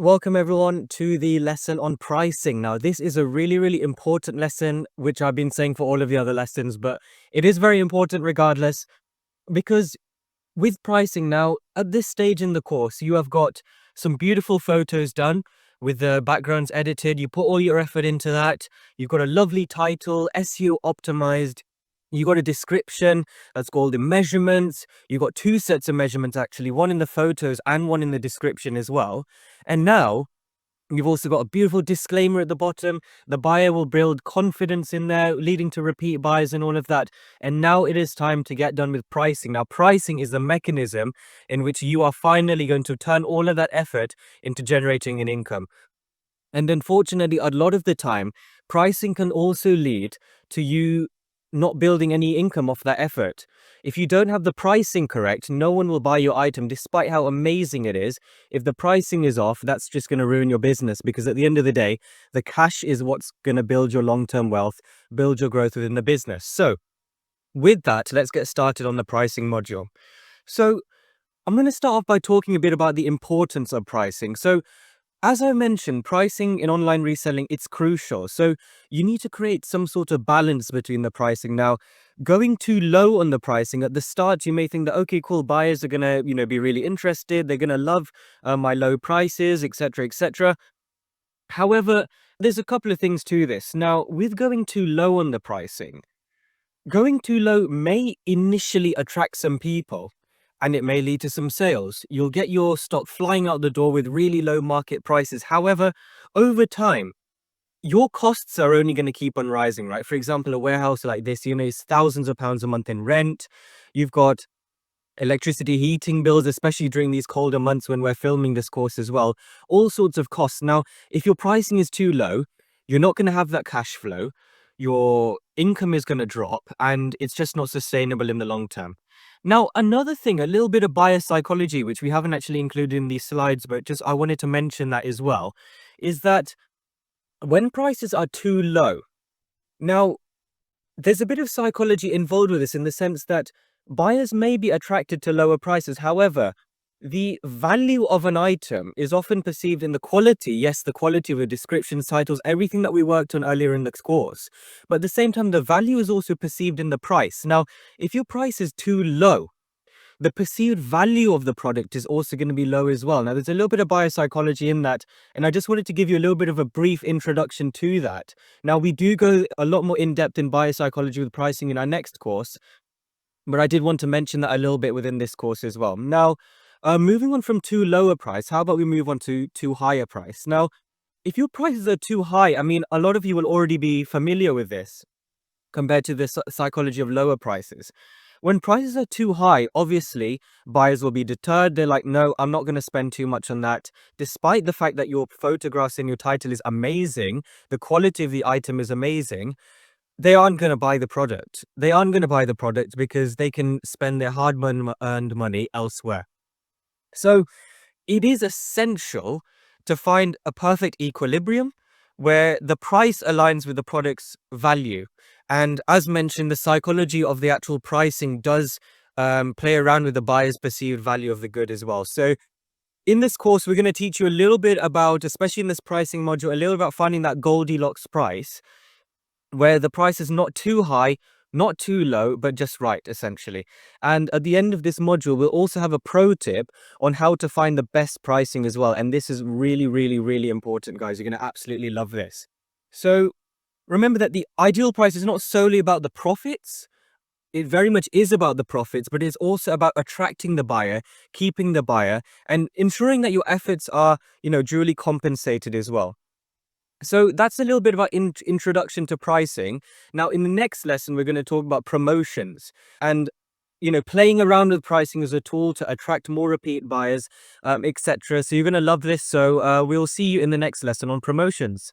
Welcome everyone to the lesson on pricing. Now, this is a really important lesson, which I've been saying for all of the other lessons, but it is very important regardless, because with pricing now, at this stage in the course, you have got some beautiful photos done with the backgrounds edited. You put all your effort into that. You've got a lovely title, SEO optimized. You got a description that's called the measurements. You got two sets of measurements, actually, one in the photos and one in the description as well. And now you've also got a beautiful disclaimer at the bottom. The buyer will build confidence in there, leading to repeat buys and all of that. And now it is time to get done with pricing. Now, pricing is the mechanism in which you are finally going to turn all of that effort into generating an income. And unfortunately, a lot of the time, pricing can also lead to you not building any income off that effort. If you don't have the pricing correct, no one will buy your item despite how amazing it is. If the pricing is off, that's just going to ruin your business, because at the end of the day, the cash is what's going to build your long-term wealth, build your growth within the business. So with that, let's get started on the pricing module. So I'm going to start off by talking a bit about the importance of pricing. So as I mentioned, pricing in online reselling, it's crucial. So you need to create some sort of balance between the pricing. Now, going too low on the pricing at the start, you may think that, okay, cool, buyers are going to, be really interested. They're going to love my low prices, etc., etc. However, there's a couple of things to this. Now, with going too low on the pricing, going too low may initially attract some people, and it may lead to some sales. You'll get your stock flying out the door with really low market prices. However, over time, your costs are only going to keep on rising, right? For example, a warehouse like this, is thousands of pounds a month in rent. You've got electricity, heating bills, especially during these colder months when we're filming this course as well. All sorts of costs. Now, if your pricing is too low, you're not going to have that cash flow. Your income is going to drop, and it's just not sustainable in the long term. Now, another thing, a little bit of buyer psychology, which we haven't actually included in these slides, but just I wanted to mention that as well, is that when prices are too low, now there's a bit of psychology involved with this, in the sense that buyers may be attracted to lower prices. However, the value of an item is often perceived in the quality. Yes, the quality of the descriptions, titles, everything that we worked on earlier in this course. But at the same time, the value is also perceived in the price. Now, if your price is too low, the perceived value of the product is also going to be low as well. Now, there's a little bit of buyer psychology in that, and I just wanted to give you a little bit of a brief introduction to that. Now, we do go a lot more in depth in buyer psychology with pricing in our next course, but I did want to mention that a little bit within this course as well. Now, moving on from too low a price, how about we move on to too high a price? Now, if your prices are too high, I mean, a lot of you will already be familiar with this compared to the psychology of lower prices. When prices are too high, obviously, buyers will be deterred. They're like, no, I'm not going to spend too much on that. Despite the fact that your photographs and your title is amazing, the quality of the item is amazing, they aren't going to buy the product. They aren't going to buy the product because they can spend their hard-earned money elsewhere. So it is essential to find a perfect equilibrium where the price aligns with the product's value. And as mentioned, the psychology of the actual pricing does play around with the buyer's perceived value of the good as well. So in this course, we're going to teach you a little bit about, especially in this pricing module, a little about finding that Goldilocks price, where the price is not too high, not too low, but just right, essentially. And at the end of this module, we'll also have a pro tip on how to find the best pricing as well. And this is really important, guys. You're going to absolutely love this. So remember that the ideal price is not solely about the profits. It very much is about the profits, but it's also about attracting the buyer, keeping the buyer, and ensuring that your efforts are, duly compensated as well. So that's a little bit about introduction to pricing. Now, in the next lesson, we're going to talk about promotions and, playing around with pricing as a tool to attract more repeat buyers, etc. So you're going to love this. So we'll see you in the next lesson on promotions.